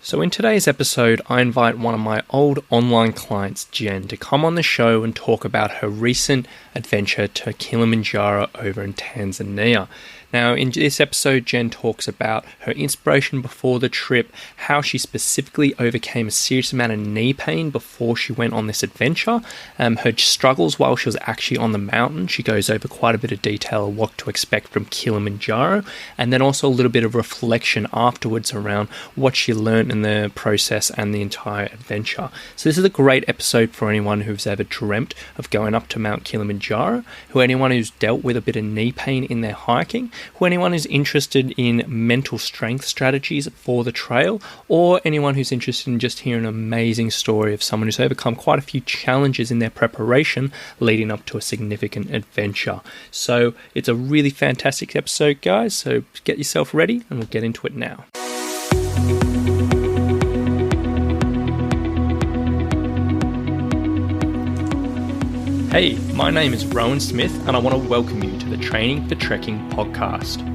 So in today's episode, I invite one of my old online clients, Jen, to come on the show and talk about her recent adventure to Kilimanjaro over in Tanzania. Now, in this episode, Jen talks about her inspiration before the trip, how she specifically overcame a serious amount of knee pain before she went on this adventure, her struggles while she was actually on the mountain. She goes over quite a bit of detail of what to expect from Kilimanjaro, and then also a little bit of reflection afterwards around what she learned in the process and the entire adventure. So this is a great episode for anyone who's ever dreamt of going up to Mount Kilimanjaro, anyone who's dealt with a bit of knee pain in their hiking, anyone who's interested in mental strength strategies for the trail, or anyone who's interested in just hearing an amazing story of someone who's overcome quite a few challenges in their preparation leading up to a significant adventure. So it's a really fantastic episode, guys. So get yourself ready and we'll get into it now. Hey, my name is Rowan Smith and I want to welcome you to the Training for Trekking podcast.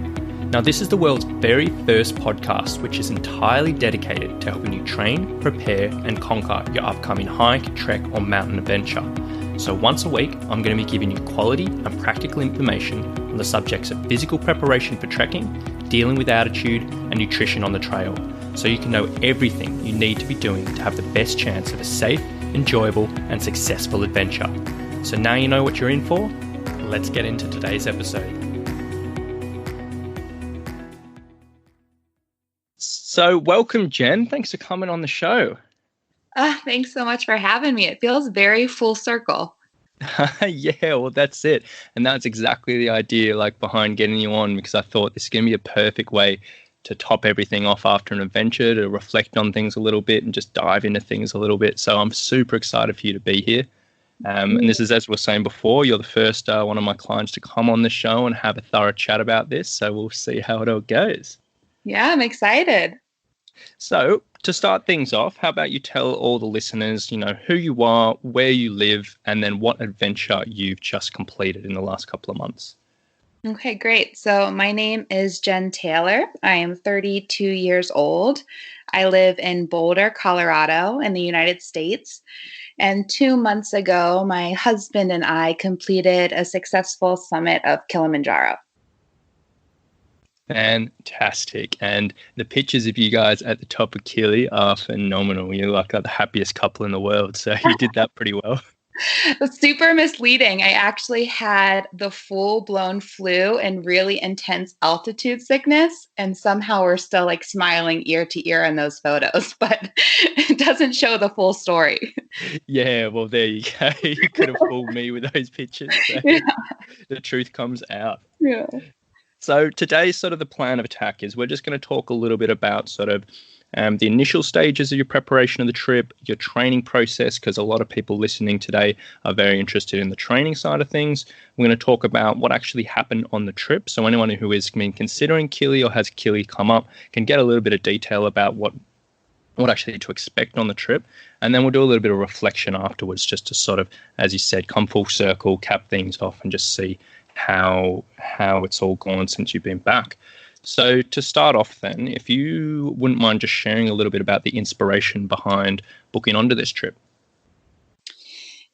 Now, this is the world's very first podcast which is entirely dedicated to helping you train, prepare and conquer your upcoming hike, trek or mountain adventure. So once a week, I'm going to be giving you quality and practical information on the subjects of physical preparation for trekking, dealing with altitude and nutrition on the trail, so you can know everything you need to be doing to have the best chance of a safe, enjoyable and successful adventure. So now you know what you're in for. Let's get into today's episode. So welcome, Jen. Thanks for coming on the show. Thanks so much for having me. It feels very full circle. Yeah, well, that's it. And that's exactly the idea behind getting you on, because I thought this is going to be a perfect way to top everything off after an adventure, to reflect on things a little bit and just dive into things a little bit. So I'm super excited for you to be here. And this is, as we were saying before, you're the first one of my clients to come on the show and have a thorough chat about this. So we'll see how it all goes. Yeah, I'm excited. So to start things off, how about you tell all the listeners, who you are, where you live, and then what adventure you've just completed in the last couple of months. Okay, great. So my name is Jen Taylor. I am 32 years old. I live in Boulder, Colorado in the United States. And 2 months ago, my husband and I completed a successful summit of Kilimanjaro. Fantastic. And the pictures of you guys at the top of Kili are phenomenal. You're like the happiest couple in the world. So you did that pretty well. It's super misleading. I actually had the full-blown flu and really intense altitude sickness, and somehow we're still smiling ear to ear in those photos, but it doesn't show the full story. Yeah, well, there you go. You could have fooled me with those pictures. So yeah. The truth comes out. Yeah. So today's sort of the plan of attack is we're just going to talk a little bit about sort of the initial stages of your preparation of the trip, your training process, because a lot of people listening today are very interested in the training side of things. We're going to talk about what actually happened on the trip. So anyone who is considering Kili or has Kili come up can get a little bit of detail about what actually to expect on the trip. And then we'll do a little bit of reflection afterwards, just to sort of, as you said, come full circle, cap things off and just see how it's all gone since you've been back. So to start off then, if you wouldn't mind just sharing a little bit about the inspiration behind booking onto this trip.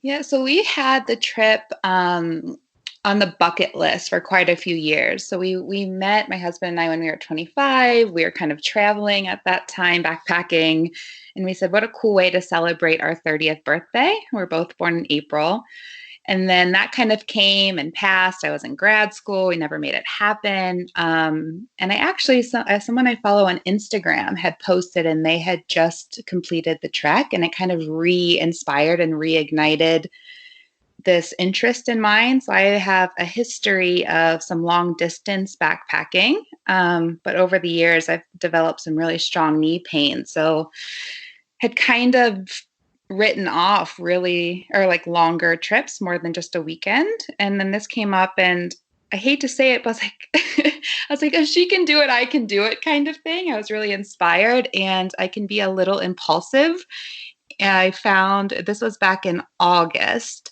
Yeah, so we had the trip on the bucket list for quite a few years. So we met, my husband and I, when we were 25. We were kind of traveling at that time, backpacking. And we said, what a cool way to celebrate our 30th birthday. We're both born in April. And then that kind of came and passed. I was in grad school. We never made it happen. And I actually, someone I follow on Instagram had posted, and they had just completed the trek, and it kind of re-inspired and reignited this interest in mine. So I have a history of some long distance backpacking. But over the years, I've developed some really strong knee pain. So had kind of written off longer trips, more than just a weekend. And then this came up, and I hate to say it, but I was like, if she can do it, I can do it kind of thing. I was really inspired, and I can be a little impulsive. And I found, this was back in August,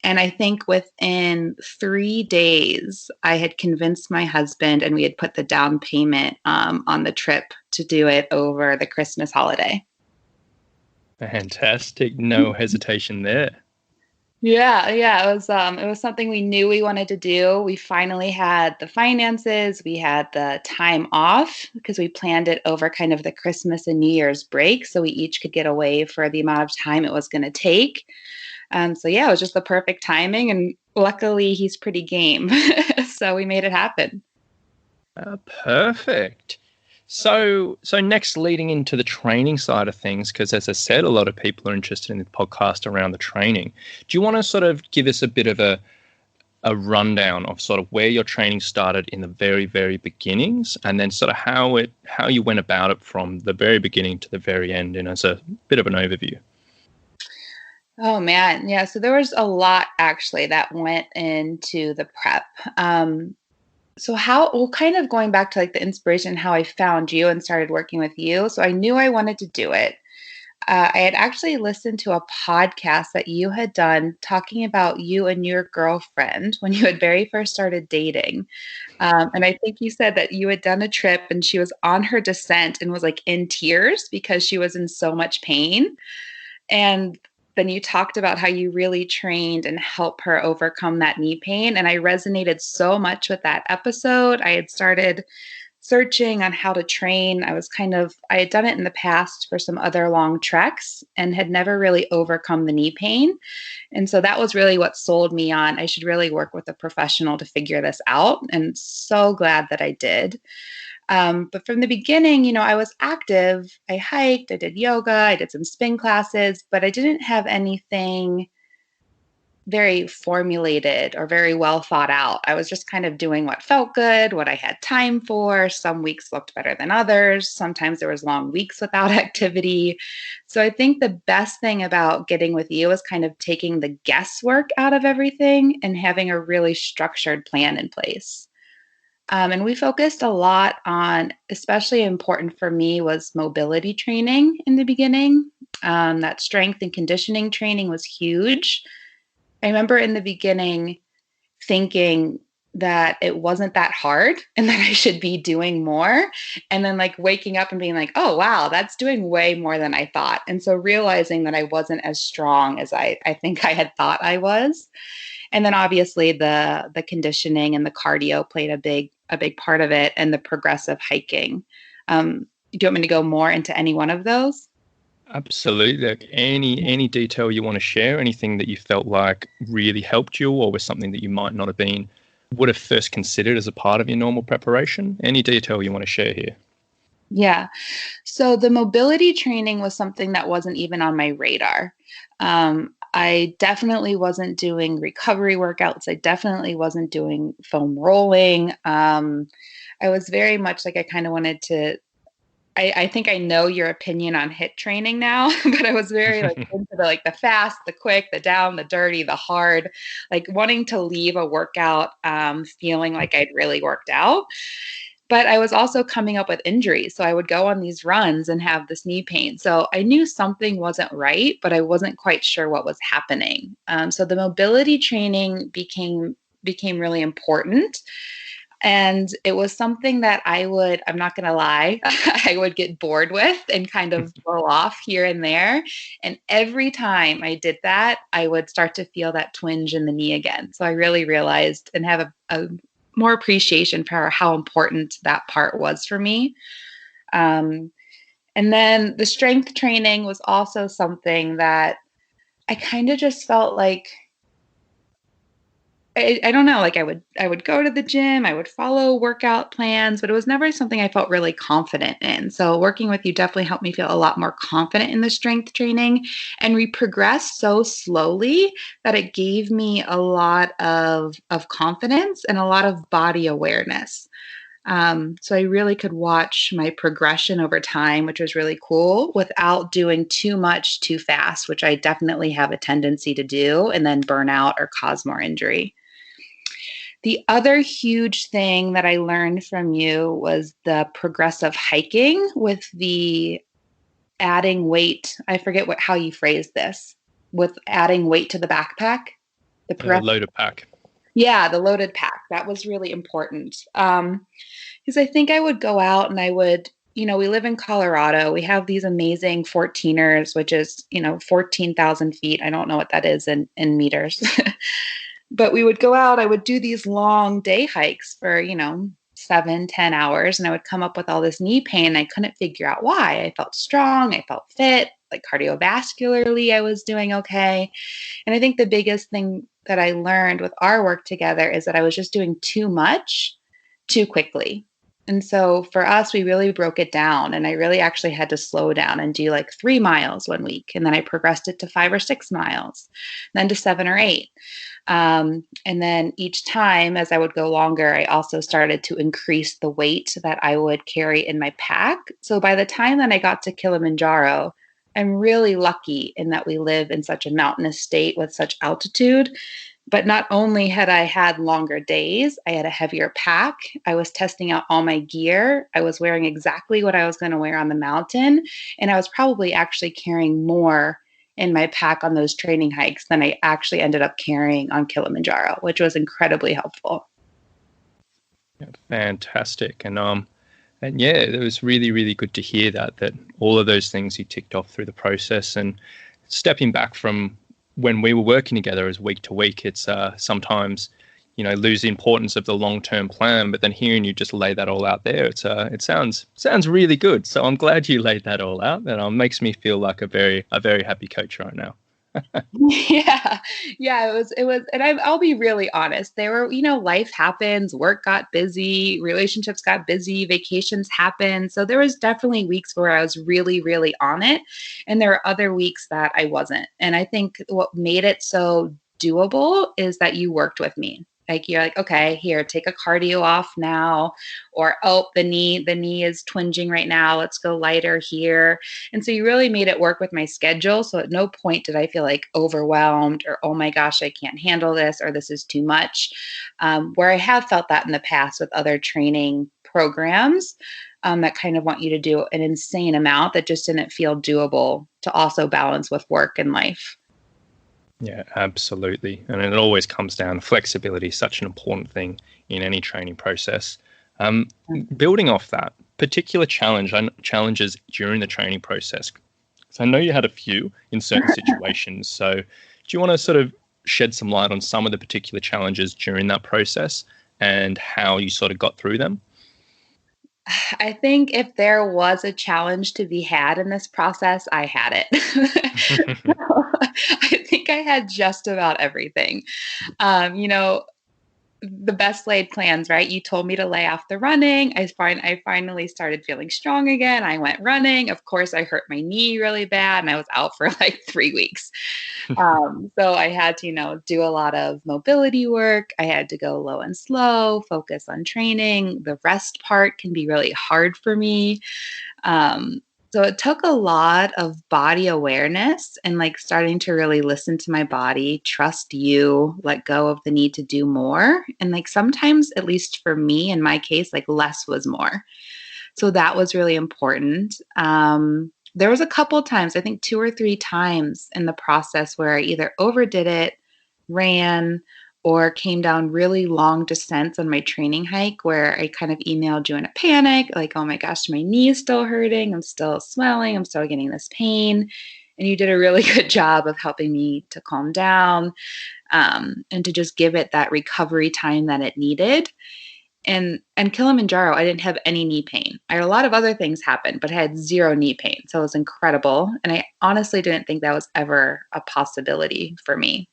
And I think within 3 days, I had convinced my husband and we had put the down payment on the trip to do it over the Christmas holiday. Fantastic. No hesitation there. Yeah, it was something we knew we wanted to do. We finally had the finances, we had the time off because we planned it over kind of the Christmas and New Year's break so we each could get away for the amount of time it was going to take. So yeah, it was just the perfect timing and luckily he's pretty game. So we made it happen. Perfect. So next, leading into the training side of things, because as I said, a lot of people are interested in the podcast around the training. Do you want to sort of give us a bit of a rundown of sort of where your training started in the very, very beginnings, and then sort of how you went about it from the very beginning to the very end, and as a bit of an overview? Oh man, yeah. So there was a lot actually that went into the prep. Well, kind of going back to like the inspiration, how I found you and started working with you. So I knew I wanted to do it. I had actually listened to a podcast that you had done talking about you and your girlfriend when you had very first started dating. And I think you said that you had done a trip and she was on her descent and was like in tears because she was in so much pain. And then you talked about how you really trained and helped her overcome that knee pain. And I resonated so much with that episode. I had started searching on how to train. I had done it in the past for some other long treks and had never really overcome the knee pain. And so that was really what sold me on I should really work with a professional to figure this out. And so glad that I did. But from the beginning, I was active. I hiked, I did yoga, I did some spin classes, but I didn't have anything very formulated or very well thought out. I was just kind of doing what felt good, what I had time for. Some weeks looked better than others. Sometimes there was long weeks without activity. So I think the best thing about getting with you is kind of taking the guesswork out of everything and having a really structured plan in place. And we focused a lot on, especially important for me, was mobility training in the beginning. That strength and conditioning training was huge. I remember in the beginning thinking that it wasn't that hard and that I should be doing more. And then like waking up and being like, oh, wow, that's doing way more than I thought. And so realizing that I wasn't as strong as I think I had thought I was. And then obviously the conditioning and the cardio played a big part of it and the progressive hiking. Do you want me to go more into any one of those? Absolutely. Like any detail you want to share, anything that you felt like really helped you or was something that you might not have been would have first considered as a part of your normal preparation? Any detail you want to share here? Yeah. So the mobility training was something that wasn't even on my radar. I definitely wasn't doing recovery workouts. I definitely wasn't doing foam rolling. I was very much like I kind of wanted to. I think I know your opinion on hit training now, but I was very like into the fast, the quick, the down, the dirty, the hard, like wanting to leave a workout feeling like I'd really worked out. But I was also coming up with injuries. So I would go on these runs and have this knee pain. So I knew something wasn't right, but I wasn't quite sure what was happening. So the mobility training became really important. And it was something that I'm not going to lie, I would get bored with and kind of blow off here and there. And every time I did that, I would start to feel that twinge in the knee again. So I really realized and have a more appreciation for how important that part was for me. Um, and then the strength training was also something that I kind of just felt like I don't know, like I would go to the gym, I would follow workout plans, but it was never something I felt really confident in. So working with you definitely helped me feel a lot more confident in the strength training. And we progressed so slowly that it gave me a lot of confidence and a lot of body awareness. So I really could watch my progression over time, which was really cool, without doing too much too fast, which I definitely have a tendency to do and then burn out or cause more injury. The other huge thing that I learned from you was the progressive hiking with the adding weight. I forget how you phrased this with adding weight to the backpack. The The progressive, loaded pack. yeah, the loaded pack. That was really important. Because I think I would go out and I would, we live in Colorado. We have these amazing 14ers, which is, 14,000 feet. I don't know what that is in meters. But we would go out, I would do these long day hikes for, 7, 10 hours, and I would come up with all this knee pain. I couldn't figure out why. I felt strong, I felt fit, like cardiovascularly, I was doing okay. And I think the biggest thing that I learned with our work together is that I was just doing too much too quickly. And so for us, we really broke it down. And I really actually had to slow down and do like 3 miles one week. And then I progressed it to 5 or 6 miles, then to 7 or 8. And then each time as I would go longer, I also started to increase the weight that I would carry in my pack. So by the time that I got to Kilimanjaro, I'm really lucky in that we live in such a mountainous state with such altitude. But not only had I had longer days, I had a heavier pack. I was testing out all my gear. I was wearing exactly what I was going to wear on the mountain. And I was probably actually carrying more in my pack on those training hikes than I actually ended up carrying on Kilimanjaro, which was incredibly helpful. Yeah, fantastic. And yeah, it was really, really good to hear that all of those things you ticked off through the process. And stepping back from when we were working together as week to week, it's sometimes, lose the importance of the long-term plan. But then hearing you just lay that all out there, it sounds really good. So I'm glad you laid that all out. That makes me feel like a very happy coach right now. Yeah. Yeah, it was and I'll be really honest. There were, life happens, work got busy, relationships got busy, vacations happened. So there was definitely weeks where I was really, really on it. And there were other weeks that I wasn't. And I think what made it so doable is that you worked with me. Like you're like, okay, here, take a cardio off now, or oh, the knee is twinging right now. Let's go lighter here. And so you really made it work with my schedule. So at no point did I feel like overwhelmed or, oh my gosh, I can't handle this or this is too much. Where I have felt that in the past with other training programs that kind of want you to do an insane amount that just didn't feel doable to also balance with work and life. Yeah, absolutely. And it always comes down, flexibility is such an important thing in any training process. Um, Building off that, particular challenges during the training process. So I know you had a few in certain situations. So do you want to sort of shed some light on some of the particular challenges during that process and how you sort of got through them? I think if there was a challenge to be had in this process, I had it. I think I had just about everything. Um, you know, the best laid plans, right? You told me to lay off the running. I finally started feeling strong again. I went running. Of course, I hurt my knee really bad and I was out for like 3 weeks. So I had to, do a lot of mobility work. I had to go low and slow, focus on training. The rest part can be really hard for me. Um, so it took a lot of body awareness and like starting to really listen to my body, trust you, let go of the need to do more. And like sometimes, at least for me in my case, like less was more. So that was really important. There was a couple times, I think 2 or 3 times in the process where I either overdid it, ran, or came down really long descents on my training hike where I kind of emailed you in a panic, like, oh my gosh, my knee is still hurting. I'm still swelling. I'm still getting this pain. And you did a really good job of helping me to calm down and to just give it that recovery time that it needed. And Kilimanjaro, I didn't have any knee pain. I had a lot of other things happen, but I had zero knee pain. So it was incredible. And I honestly didn't think that was ever a possibility for me.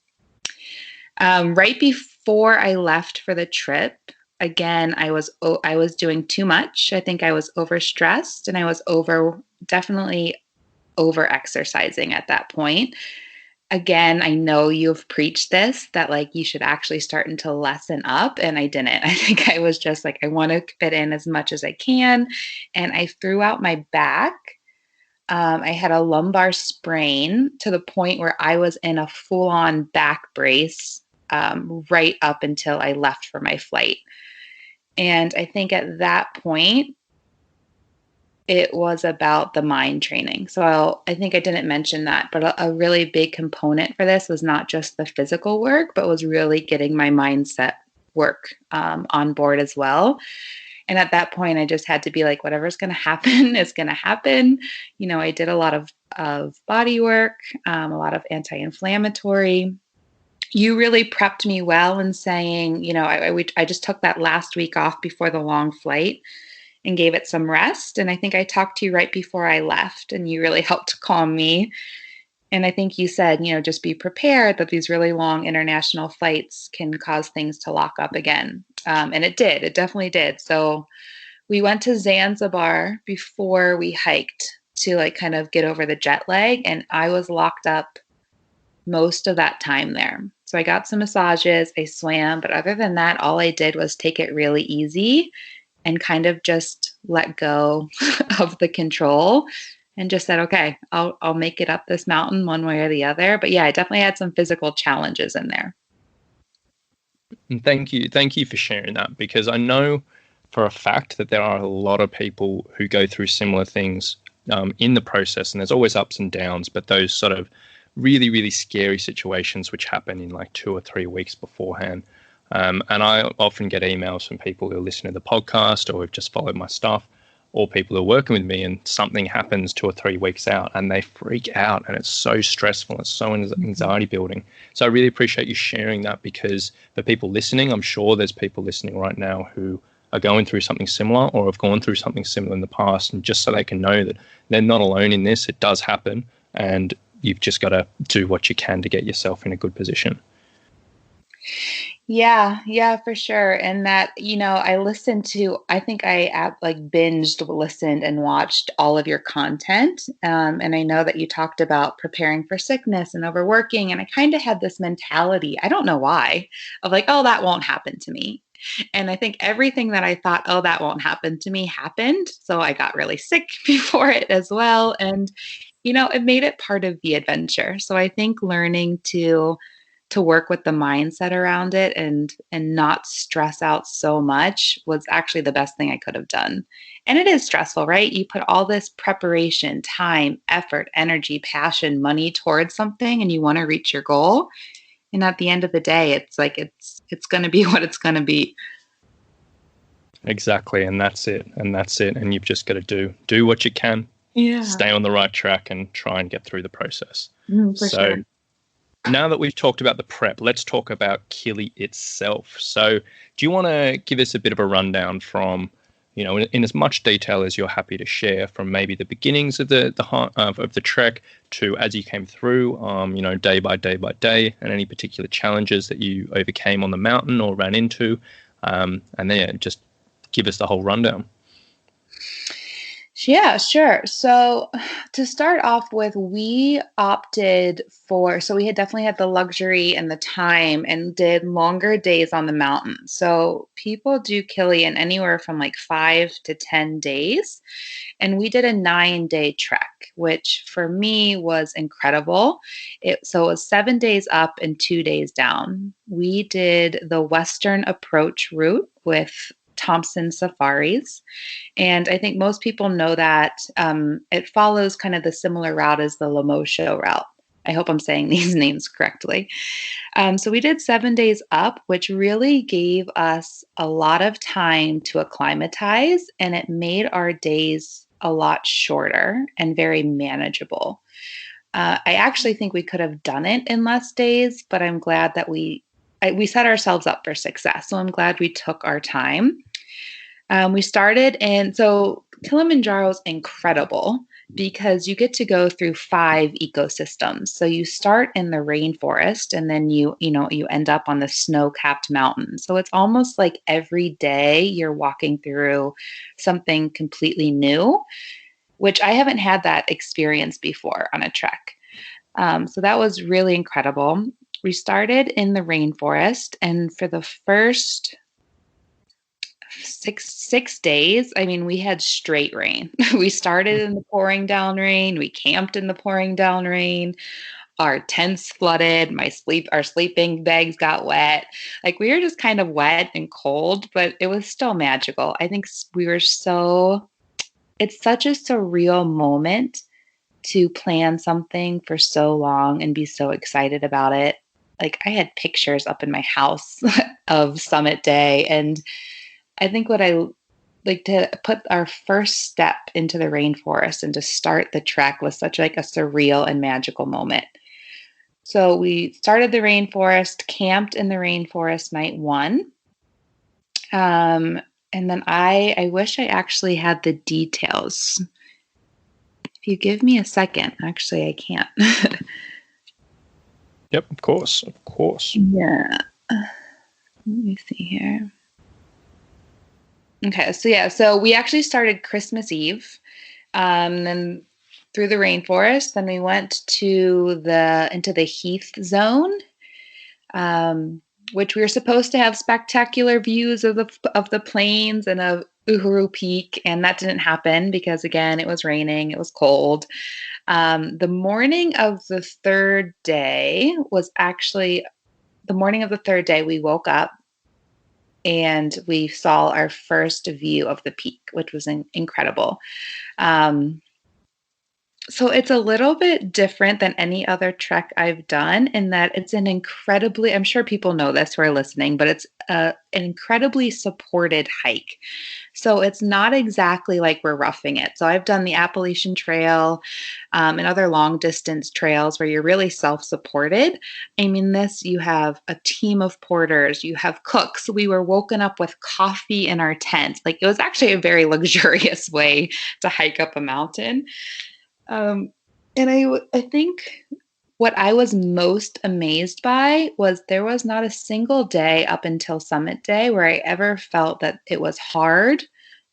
Right before I left for the trip, again, I was doing too much. I think I was overstressed and I was definitely over exercising at that point. Again, I know you've preached this that like you should actually start to lessen up, and I didn't. I think I was just like I want to fit in as much as I can, and I threw out my back. I had a lumbar sprain to the point where I was in a full-on back brace right up until I left for my flight. And I think at that point, it was about the mind training. So I think I didn't mention that, but a really big component for this was not just the physical work, but was really getting my mindset work on board as well. And at that point, I just had to be like, whatever's going to happen is going to happen. I did a lot of body work, a lot of anti-inflammatory. You really prepped me well in saying, I just took that last week off before the long flight and gave it some rest. And I think I talked to you right before I left, and you really helped calm me. And I think you said, just be prepared that these really long international flights can cause things to lock up again. And it did. It definitely did. So we went to Zanzibar before we hiked to like kind of get over the jet lag. And I was locked up most of that time there. So I got some massages, I swam, but other than that, all I did was take it really easy and kind of just let go of the control and just said, okay, I'll make it up this mountain one way or the other. But yeah, I definitely had some physical challenges in there. And thank you for sharing that, because I know for a fact that there are a lot of people who go through similar things in the process, and there's always ups and downs, but those sort of really, really scary situations which happen in like 2 or 3 weeks beforehand. And I often get emails from people who listen to the podcast or who've just followed my stuff, or people who are working with me, and something happens 2 or 3 weeks out and they freak out, and it's so stressful. It's so anxiety building. So I really appreciate you sharing that, because for people listening, I'm sure there's people listening right now who are going through something similar or have gone through something similar in the past. And just so they can know that they're not alone in this, it does happen. And you've just got to do what you can to get yourself in a good position. Yeah, for sure. And that, I think I binged, listened, and watched all of your content. And I know that you talked about preparing for sickness and overworking. And I kind of had this mentality, I don't know why, of like, oh, that won't happen to me. And I think everything that I thought, oh, that won't happen to me happened. So I got really sick before it as well. And, it made it part of the adventure. So I think learning to work with the mindset around it and not stress out so much was actually the best thing I could have done. And it is stressful, right? You put all this preparation, time, effort, energy, passion, money towards something, and you want to reach your goal. And at the end of the day, it's like it's going to be what it's going to be. Exactly, and that's it. And you've just got to do what you can. Yeah. Stay on the right track and try and get through the process. For sure. Now that we've talked about the prep, let's talk about Kili itself. So do you want to give us a bit of a rundown from, in as much detail as you're happy to share, from maybe the beginnings of the trek to as you came through, day by day by day, and any particular challenges that you overcame on the mountain or ran into, and then just give us the whole rundown. Yeah, sure. So to start off with, we opted so we had definitely had the luxury and the time and did longer days on the mountain. So people do Kili in anywhere from like 5 to 10 days. And we did a 9-day trek, which for me was incredible. So it was 7 days up and 2 days down. We did the Western Approach route with Thompson Safaris. And I think most people know that it follows kind of the similar route as the Lemosho route. I hope I'm saying these names correctly. So we did 7 days up, which really gave us a lot of time to acclimatize, and it made our days a lot shorter and very manageable. I actually think we could have done it in less days, but I'm glad that we set ourselves up for success. So I'm glad we took our time. We started, and so Kilimanjaro is incredible because you get to go through 5 ecosystems. So you start in the rainforest, and then you end up on the snow-capped mountain. So it's almost like every day you're walking through something completely new, which I haven't had that experience before on a trek. So that was really incredible. We started in the rainforest, and for the first six days, I mean, we had straight rain. We started in the pouring down rain. We camped in the pouring down rain. Our tents flooded. Our sleeping bags got wet. Like, we were just kind of wet and cold, but it was still magical. I think we were so it's such a surreal moment to plan something for so long and be so excited about it. Like I had pictures up in my house of summit day, and I think what I like to put our first step into the rainforest and to start the trek was such like a surreal and magical moment. So we started the rainforest, camped in the rainforest night one. Um, and then I wish I actually had the details. If you give me a second, actually I can't. Yep, of course, of course. Yeah. Let me see here. Okay, so we actually started Christmas Eve, then through the rainforest. Then we went to the into the heath zone, um, which we were supposed to have spectacular views of the plains and of Uhuru Peak, and that didn't happen because again it was raining, it was cold. The morning of the third day was actually the morning of the third day. We woke up and we saw our first view of the peak, which was incredible. Um, so it's a little bit different than any other trek I've done in that it's an incredibly, I'm sure people know this who are listening, but it's an incredibly supported hike. So it's not exactly like we're roughing it. So I've done the Appalachian Trail and other long distance trails where you're really self supported. I mean, this, you have a team of porters, you have cooks. We were woken up with coffee in our tent. Like it was actually a very luxurious way to hike up a mountain. Um, and I think what I was most amazed by was there was not a single day up until summit day where I ever felt that it was hard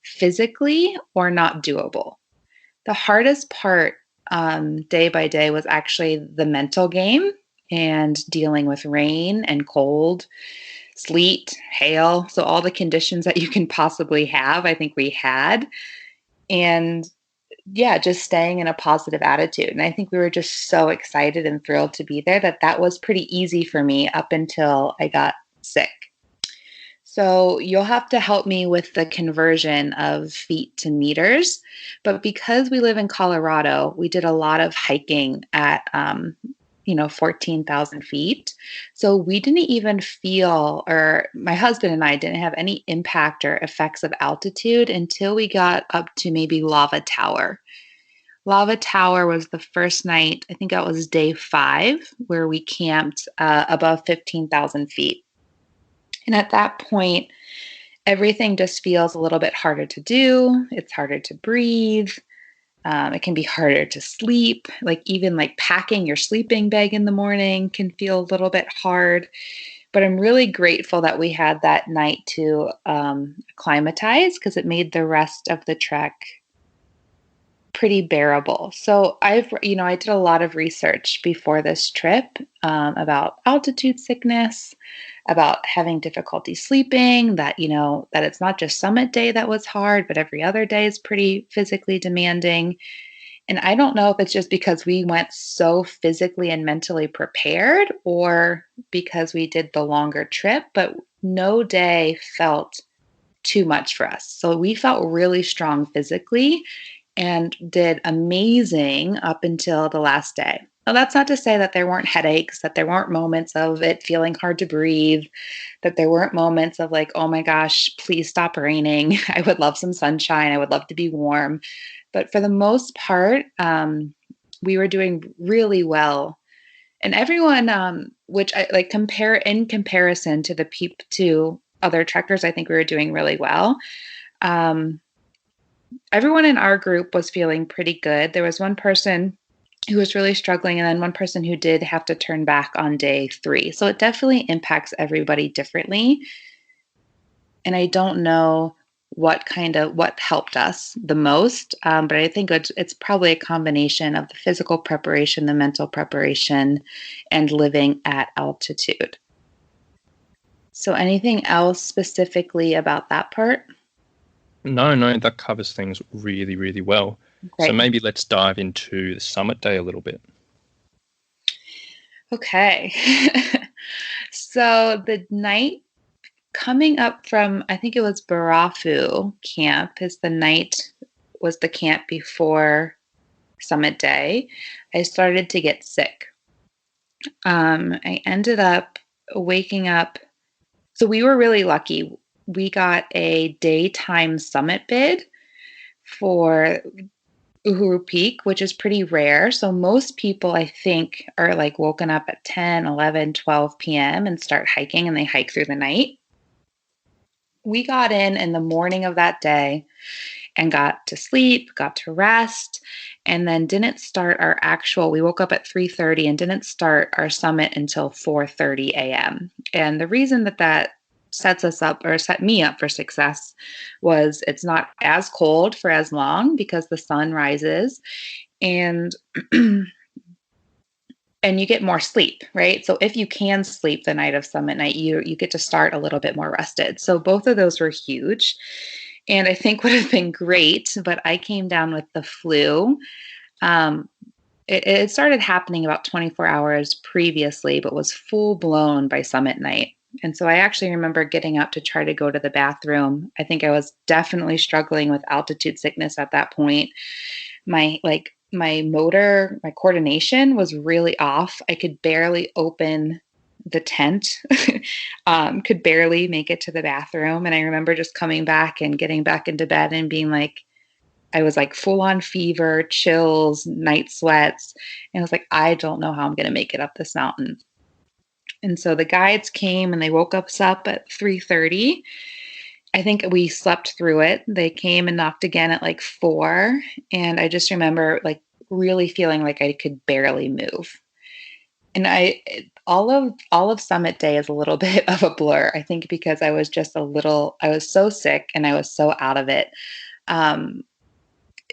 physically or not doable. The hardest part day by day was actually the mental game and dealing with rain and cold, sleet, hail. So, all the conditions that you can possibly have, I think we had. And yeah, just staying in a positive attitude. And I think we were just so excited and thrilled to be there that that was pretty easy for me up until I got sick. So you'll have to help me with the conversion of feet to meters. But because we live in Colorado, we did a lot of hiking at, 14,000 feet. So we didn't even feel, or my husband and I didn't have any impact or effects of altitude until we got up to maybe Lava Tower. Lava Tower was the first night, I think that was day 5, where we camped above 15,000 feet. And at that point, everything just feels a little bit harder to do. It's harder to breathe. It can be harder to sleep. Like even like packing your sleeping bag in the morning can feel a little bit hard. But I'm really grateful that we had that night to acclimatize because it made the rest of the trek pretty bearable. So I did a lot of research before this trip about altitude sickness, about having difficulty sleeping, that it's not just summit day that was hard, but every other day is pretty physically demanding. And I don't know if it's just because we went so physically and mentally prepared or because we did the longer trip, but no day felt too much for us. So we felt really strong physically and did amazing up until the last day. Now, that's not to say that there weren't headaches, that there weren't moments of it feeling hard to breathe, that there weren't moments of like, oh my gosh, please stop raining. I would love some sunshine. I would love to be warm. But for the most part, we were doing really well. And everyone, which I like compare in comparison to to other trekkers, I think we were doing really well. Um, Everyone in our group was feeling pretty good. There was one person who was really struggling, and then one person who did have to turn back on day 3. So it definitely impacts everybody differently. And I don't know what helped us the most, but I think it's probably a combination of the physical preparation, the mental preparation, and living at altitude. So anything else specifically about that part? No, that covers things really, really well. So Great. maybe let's dive into the summit day a little bit. Okay. So the night coming up from, I think it was Barafu camp, is the night was the camp before summit day, I started to get sick. I ended up waking up. So we were really lucky. We got a daytime summit bid for Uhuru Peak, which is pretty rare. So most people, I think, are like woken up at 10, 11, 12 p.m. and start hiking, and they hike through the night. We got in the morning of that day and got to sleep, got to rest, and then didn't start we woke up at 3:30 and didn't start our summit until 4:30 a.m. And the reason that sets us up or set me up for success was it's not as cold for as long because the sun rises, and and you get more sleep, right? So if you can sleep the night of summit night, you get to start a little bit more rested. So both of those were huge. And I think would have been great, but I came down with the flu. Um, it started happening about 24 hours previously, but was full blown by summit night. And so I actually remember getting up to try to go to the bathroom. I think I was definitely struggling with altitude sickness at that point. My coordination was really off. I could barely open the tent, could barely make it to the bathroom. And I remember just coming back and getting back into bed and being like, I was like full on fever, chills, night sweats. And I was like, I don't know how I'm going to make it up this mountain. And so the guides came and they woke us up at 3:30. I think we slept through it. They came and knocked again at like 4. And I just remember like really feeling like I could barely move. And all of summit day is a little bit of a blur. I think because I was so sick and I was so out of it. Um,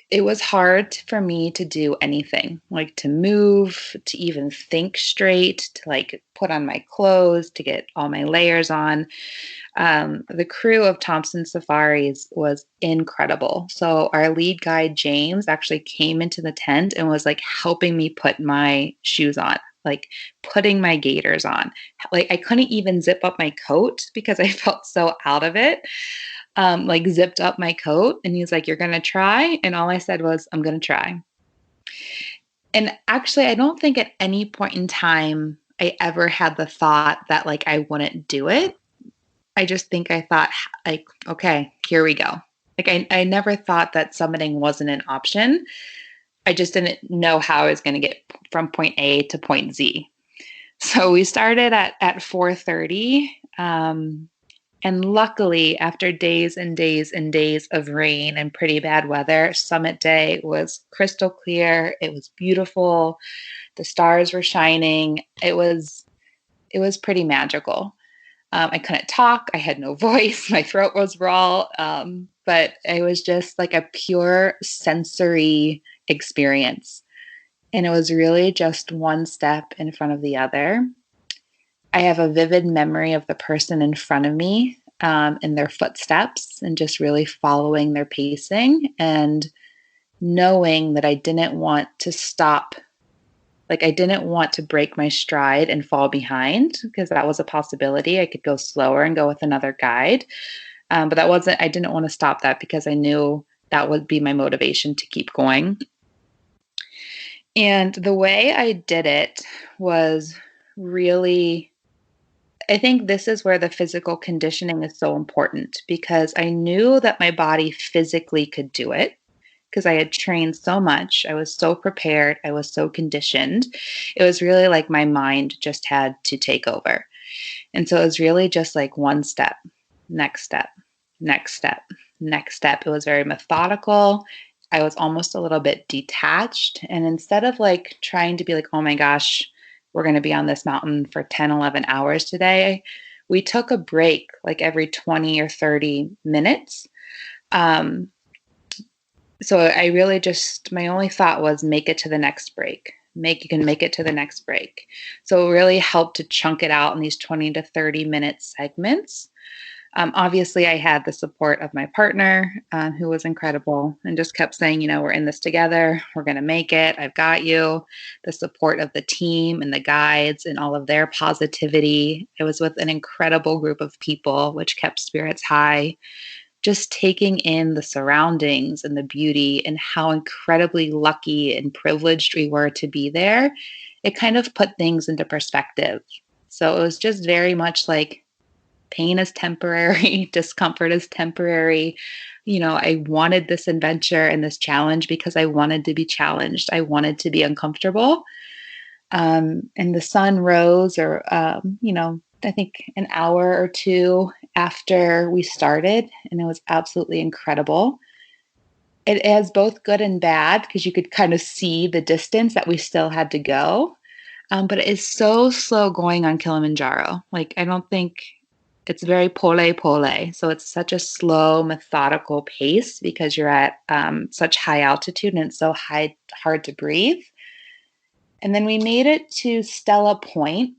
it was hard for me to do anything, like to move, to even think straight, to like put on my clothes, to get all my layers on. The crew of Thompson Safaris was incredible. So our lead guide, James, actually came into the tent and was like helping me put my shoes on, like putting my gaiters on. Like I couldn't even zip up my coat because I felt so out of it. Like zipped up my coat and he's like, "You're going to try." And all I said was, "I'm going to try." And actually, I don't think at any point in time I ever had the thought that like I wouldn't do it. I just think I thought, like, okay, here we go. Like, I never thought that summiting wasn't an option. I just didn't know how I was going to get from point A to point Z. So we started at 4:30. And luckily, after days and days and days of rain and pretty bad weather, summit day was crystal clear. It was beautiful. The stars were shining. It was pretty magical. I couldn't talk. I had no voice. My throat was raw. But it was just like a pure sensory experience. And it was really just one step in front of the other. I have a vivid memory of the person in front of me and their footsteps and just really following their pacing and knowing that I didn't want to stop. Like I didn't want to break my stride and fall behind because that was a possibility. I could go slower and go with another guide. But I didn't want to stop that because I knew that would be my motivation to keep going. And the way I did it was really, I think this is where the physical conditioning is so important because I knew that my body physically could do it because I had trained so much. I was so prepared. I was so conditioned. It was really like my mind just had to take over. And so it was really just like one step, next step, next step, next step. It was very methodical. I was almost a little bit detached. And instead of like trying to be like, oh my gosh, we're going to be on this mountain for 10, 11 hours today, we took a break like every 20 or 30 minutes. So I really just, my only thought was make it to the next break. You can make it to the next break. So it really helped to chunk it out in these 20 to 30 minute segments. Obviously, I had the support of my partner, who was incredible and just kept saying, we're in this together. We're going to make it. I've got you. The support of the team and the guides and all of their positivity. I was with an incredible group of people, which kept spirits high. just taking in the surroundings and the beauty and how incredibly lucky and privileged we were to be there, it kind of put things into perspective. So it was just very much like pain is temporary, discomfort is temporary. I wanted this adventure and this challenge because I wanted to be challenged. I wanted to be uncomfortable. And the sun rose, or, I think an hour or two after we started, and it was absolutely incredible. It has both good and bad because you could kind of see the distance that we still had to go. But it is so slow going on Kilimanjaro. Like, I don't think it's very pole pole. So it's such a slow, methodical pace because you're at such high altitude and it's so hard to breathe. And then we made it to Stella Point,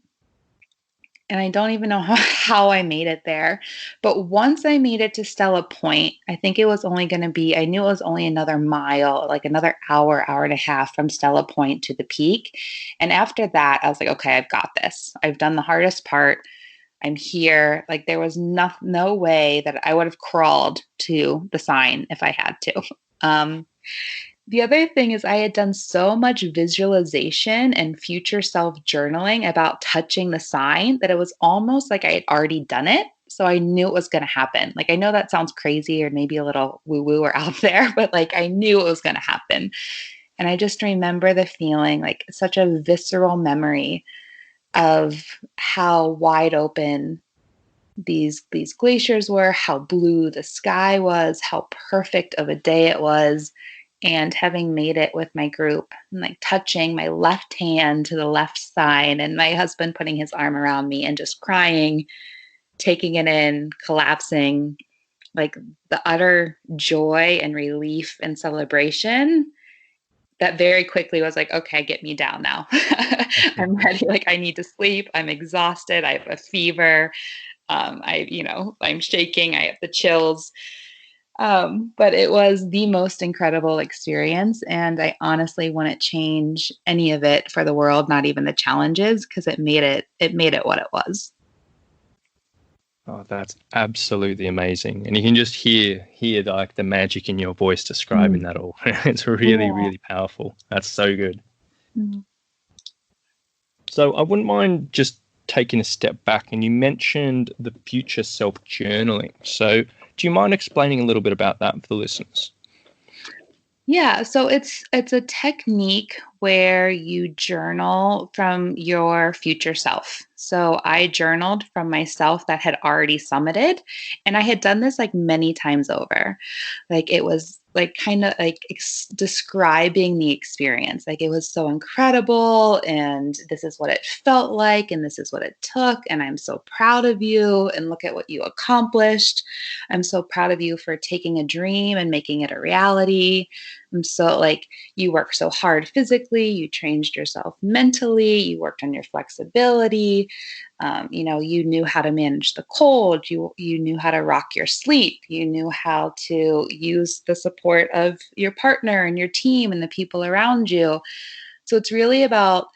and I don't even know how I made it there. But once I made it to Stella Point, I think it was only going to be, I knew it was only another mile, like another hour and a half from Stella Point to the peak. And after that, I was like, okay, I've got this. I've done the hardest part. I'm here. Like, there was no way that I would have crawled to the sign if I had to. The other thing is I had done so much visualization and future self journaling about touching the sign that it was almost like I had already done it. So I knew it was going to happen. Like, I know that sounds crazy or maybe a little woo woo or out there, but like, I knew it was going to happen. And I just remember the feeling, like such a visceral memory of how wide open these glaciers were, how blue the sky was, how perfect of a day it was. And having made it with my group and like touching my left hand to the left side, and my husband putting his arm around me and just crying, taking it in, collapsing, like the utter joy and relief and celebration that very quickly was like, okay, get me down now. I'm ready. Like, I need to sleep. I'm exhausted. I have a fever. I'm shaking. I have the chills. But it was the most incredible experience. And I honestly wouldn't change any of it for the world, not even the challenges, because it made it what it was. Oh, that's absolutely amazing. And you can just hear like the magic in your voice describing that all. It's really, Yeah. really powerful. That's so good. Mm. So I wouldn't mind just taking a step back, and you mentioned the future self journaling. So do you mind explaining a little bit about that for the listeners? Yeah, so it's a technique where you journal from your future self. So I journaled from myself that had already summited, and I had done this like many times over. Like, it was like kind of like describing the experience. Like, it was so incredible, and this is what it felt like, and this is what it took, and I'm so proud of you, and look at what you accomplished. I'm so proud of you for taking a dream and making it a reality. I'm so like, you worked so hard physically, you changed yourself mentally, you worked on your flexibility. You knew how to manage the cold, you knew how to rock your sleep, you knew how to use the support of your partner and your team and the people around you. So it's really about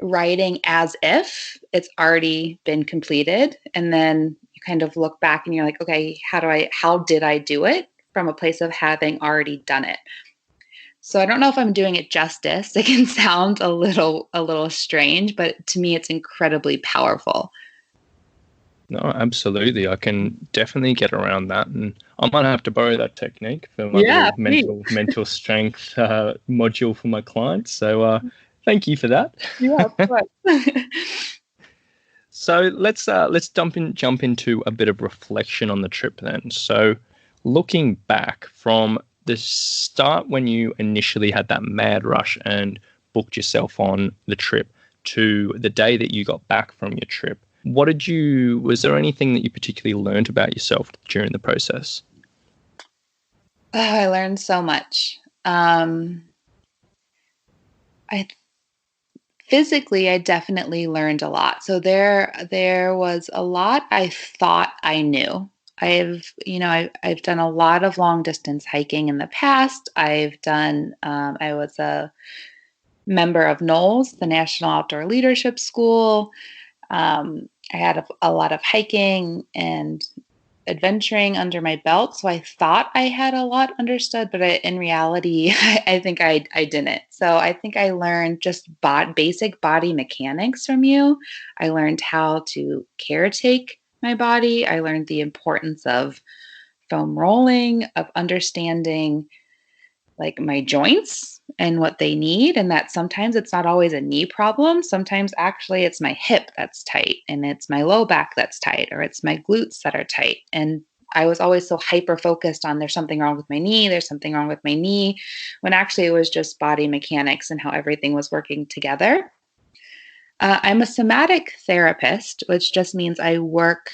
writing as if it's already been completed, and then you kind of look back and you're like, okay, how did I do it from a place of having already done it? So I don't know if I'm doing it justice. It can sound a little strange, but to me it's incredibly powerful. No, absolutely. I can definitely get around that, and I might have to borrow that technique for my Yeah, little please. mental strength module for my clients. So thank you for that. Yeah, of course. So let's jump into a bit of reflection on the trip then. So looking back from the start when you initially had that mad rush and booked yourself on the trip to the day that you got back from your trip, was there anything that you particularly learned about yourself during the process? Oh, I learned so much. I physically, I definitely learned a lot. So there was a lot I thought I knew. I've done a lot of long distance hiking in the past. I was a member of NOLS, the National Outdoor Leadership School. I had a lot of hiking and adventuring under my belt. So I thought I had a lot understood, but in reality, I think I didn't. So I think I learned just basic body mechanics from you. I learned how to caretake my body. I learned the importance of foam rolling, of understanding like my joints and what they need, and that sometimes it's not always a knee problem. Sometimes actually it's my hip that's tight, and it's my low back that's tight, or it's my glutes that are tight. And I was always so hyper focused on there's something wrong with my knee, there's something wrong with my knee, when actually it was just body mechanics and how everything was working together. I'm a somatic therapist, which just means I work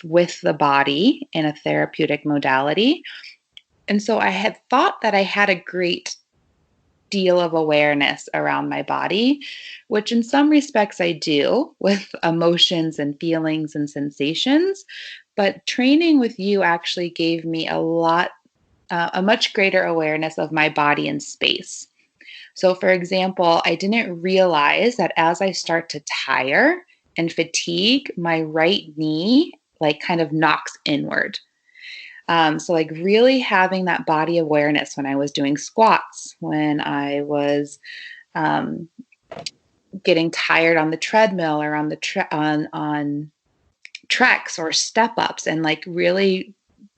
with the body in a therapeutic modality. And so I had thought that I had a great deal of awareness around my body, which in some respects I do with emotions and feelings and sensations. But training with you actually gave me a much greater awareness of my body in space. So, for example, I didn't realize that as I start to tire and fatigue, my right knee like kind of knocks inward. So, like, really having that body awareness when I was doing squats, when I was um, getting tired on the treadmill or on on treks or step ups, and like really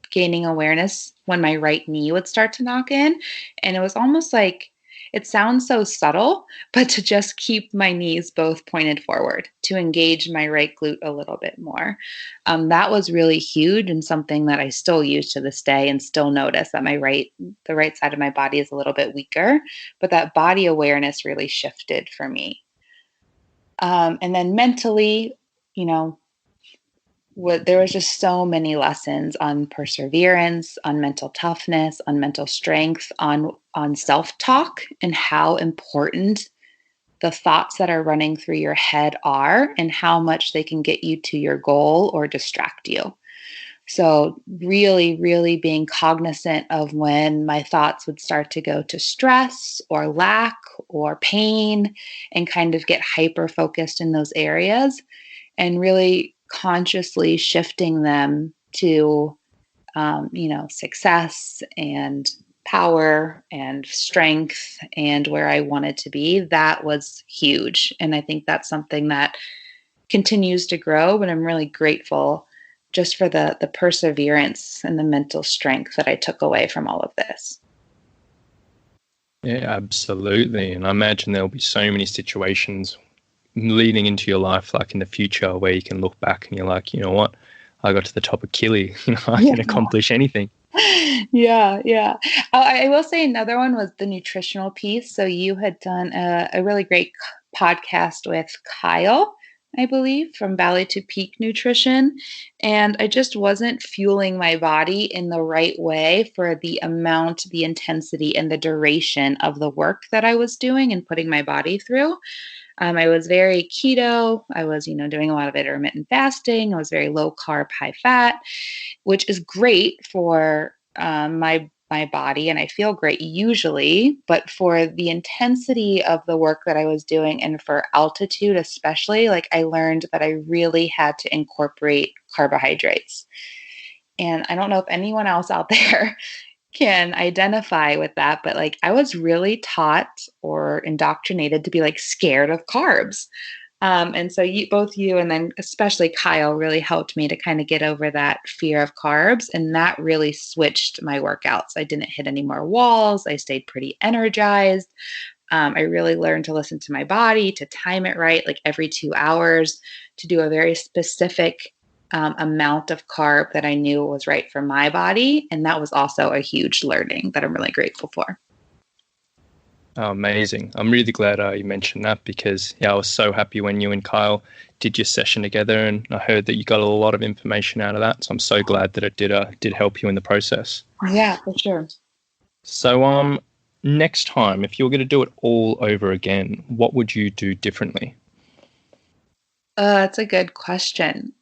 gaining awareness when my right knee would start to knock in. And it was almost like it sounds so subtle, but to just keep my knees both pointed forward to engage my right glute a little bit more. That was really huge and something that I still use to this day and still notice that the right side of my body is a little bit weaker, but that body awareness really shifted for me. And then mentally, you know, there was just so many lessons on perseverance, on mental toughness, on mental strength, on self-talk, and how important the thoughts that are running through your head are, and how much they can get you to your goal or distract you. So really, really being cognizant of when my thoughts would start to go to stress or lack or pain, and kind of get hyper focused in those areas, and really consciously shifting them to, success and power and strength and where I wanted to be. That was huge. And I think that's something that continues to grow, but I'm really grateful just for the perseverance and the mental strength that I took away from all of this. Yeah, absolutely. And I imagine there'll be so many situations leading into your life, like in the future, where you can look back and you're like, you know what, I got to the top of Kili. I can accomplish anything. Yeah, yeah. I will say another one was the nutritional piece. So you had done a really great podcast with Kyle, I believe, from Valley to Peak Nutrition. And I just wasn't fueling my body in the right way for the amount, the intensity, and the duration of the work that I was doing and putting my body through. I was very keto. I was, doing a lot of intermittent fasting. I was very low carb, high fat, which is great for my body, and I feel great usually. But for the intensity of the work that I was doing, and for altitude especially, like I learned that I really had to incorporate carbohydrates. And I don't know if anyone else out there can identify with that, but like I was really taught or indoctrinated to be like scared of carbs. And so both you and then especially Kyle really helped me to kind of get over that fear of carbs. And that really switched my workouts. I didn't hit any more walls. I stayed pretty energized. I really learned to listen to my body, to time it right, like every 2 hours, to do a very specific amount of carb that I knew was right for my body. And that was also a huge learning that I'm really grateful for. Oh, amazing. I'm really glad you mentioned that, because I was so happy when you and Kyle did your session together, and I heard that you got a lot of information out of that. So I'm so glad that it did help you in the process. Yeah, for sure. So next time, if you were going to do it all over again, what would you do differently? That's a good question.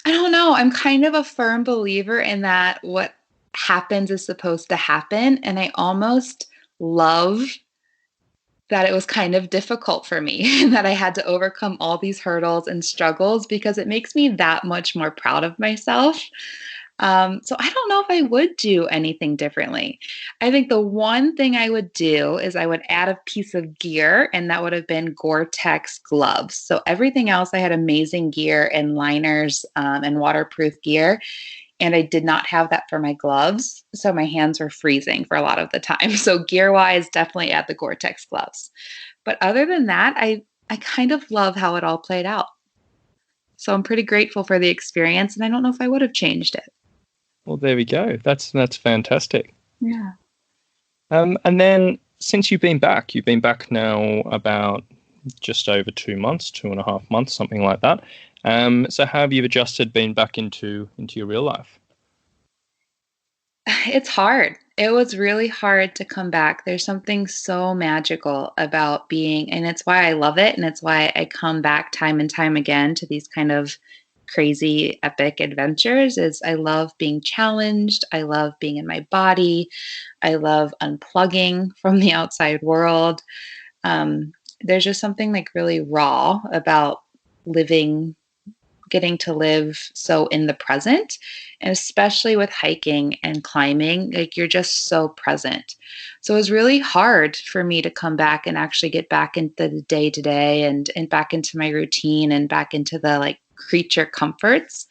I don't know. I'm kind of a firm believer in that what happens is supposed to happen. And I almost love that it was kind of difficult for me and that I had to overcome all these hurdles and struggles because it makes me that much more proud of myself. So I don't know if I would do anything differently. I think the one thing I would do is I would add a piece of gear, and that would have been Gore-Tex gloves. So everything else, I had amazing gear and liners and waterproof gear. And I did not have that for my gloves. So my hands were freezing for a lot of the time. So gear wise, definitely add the Gore-Tex gloves. But other than that, I kind of love how it all played out. So I'm pretty grateful for the experience, and I don't know if I would have changed it. Well, there we go. That's fantastic. Yeah. And then since you've been back now about just over 2 months, 2.5 months, something like that. So how have you adjusted being back into your real life? It's hard. It was really hard to come back. There's something so magical about being, and it's why I love it. And it's why I come back time and time again to these kind of crazy, epic adventures is I love being challenged. I love being in my body. I love unplugging from the outside world. There's just something like really raw about living, getting to live so in the present, and especially with hiking and climbing, like you're just so present. So it was really hard for me to come back and actually get back into the day to day and back into my routine and back into the like creature comforts.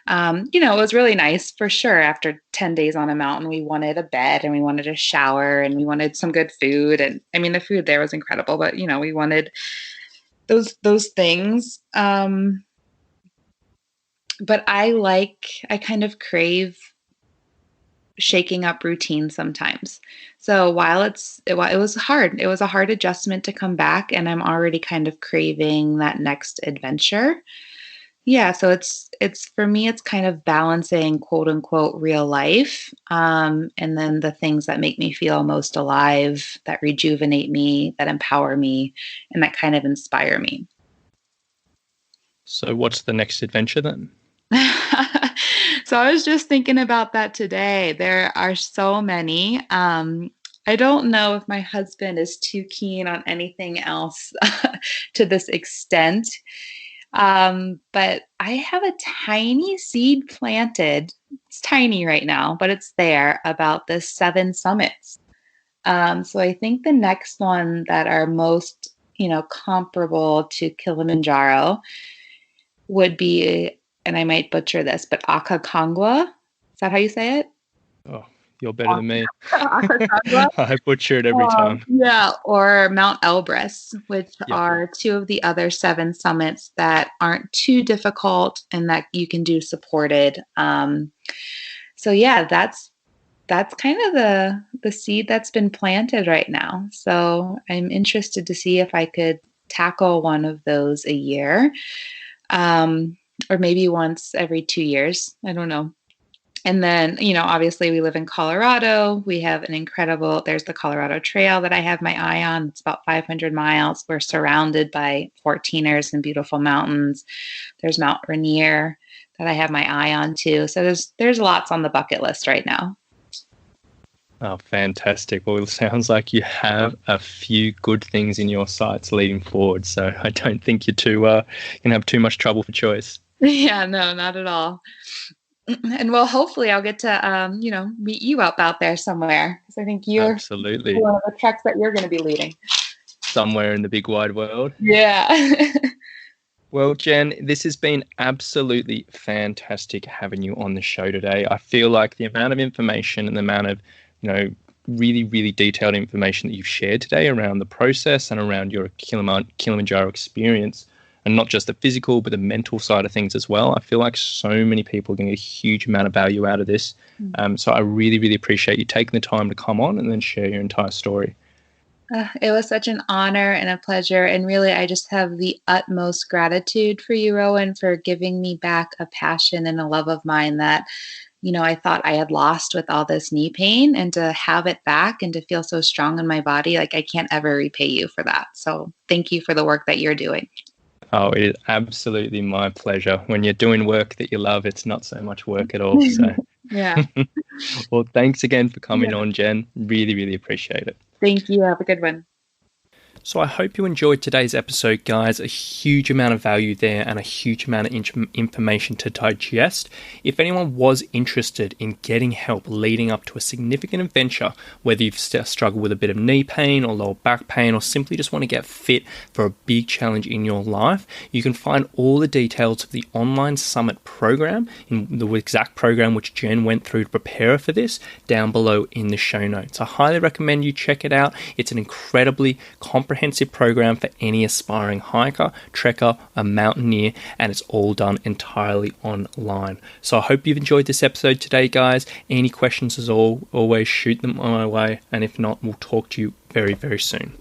It was really nice for sure. After 10 days on a mountain, we wanted a bed and we wanted a shower and we wanted some good food. And I mean, the food there was incredible, but we wanted those things. But I kind of crave shaking up routine sometimes. So while it was hard, it was a hard adjustment to come back, and I'm already kind of craving that next adventure. Yeah, so it's for me, it's kind of balancing quote unquote real life, and then the things that make me feel most alive, that rejuvenate me, that empower me, and that kind of inspire me. So what's the next adventure then? So I was just thinking about that today. There are so many. I don't know if my husband is too keen on anything else to this extent. But I have a tiny seed planted. It's tiny right now, but it's there about the 7 summits. So I think the next one that are most, comparable to Kilimanjaro would be, and I might butcher this, but Aconcagua. Is that how you say it? Oh, you're better than me. Aconcagua. I butcher it every time. Yeah, or Mount Elbrus, which Yep. are two of the other 7 summits that aren't too difficult and that you can do supported. So yeah, that's kind of the seed that's been planted right now. So I'm interested to see if I could tackle one of those a year, or maybe once every 2 years. I don't know. And then, obviously we live in Colorado. We have there's the Colorado Trail that I have my eye on. It's about 500 miles. We're surrounded by 14ers and beautiful mountains. There's Mount Rainier that I have my eye on too. So there's lots on the bucket list right now. Oh, fantastic. Well, it sounds like you have a few good things in your sights leading forward. So I don't think you're going to have too much trouble for choice. Yeah, no, not at all. And well, hopefully I'll get to, meet you out there somewhere. Because I think you're absolutely one of the treks that you're going to be leading. Somewhere in the big wide world. Yeah. Well, Jen, this has been absolutely fantastic having you on the show today. I feel like the amount of information and the amount of, really, really detailed information that you've shared today around the process and around your Kilimanjaro experience, and not just the physical, but the mental side of things as well. I feel like so many people are going to get a huge amount of value out of this. So I really, really appreciate you taking the time to come on and then share your entire story. It was such an honor and a pleasure. And really, I just have the utmost gratitude for you, Rowan, for giving me back a passion and a love of mine that, I thought I had lost with all this knee pain, and to have it back and to feel so strong in my body, like I can't ever repay you for that. So thank you for the work that you're doing. Oh, it is absolutely my pleasure. When you're doing work that you love, it's not so much work at all. So yeah. Well, thanks again for coming on, Jen. Really, really appreciate it. Thank you. Have a good one. So I hope you enjoyed today's episode, guys. A huge amount of value there and a huge amount of information to digest. If anyone was interested in getting help leading up to a significant adventure, whether you've struggled with a bit of knee pain or lower back pain, or simply just want to get fit for a big challenge in your life, you can find all the details of the online summit program, in the exact program which Jen went through to prepare her for this, down below in the show notes. I highly recommend you check it out. It's an incredibly comprehensive program for any aspiring hiker, trekker, a mountaineer, and it's all done entirely online. So I hope you've enjoyed this episode today, guys. Any questions, as always, shoot them my way, and if not, we'll talk to you very, very soon.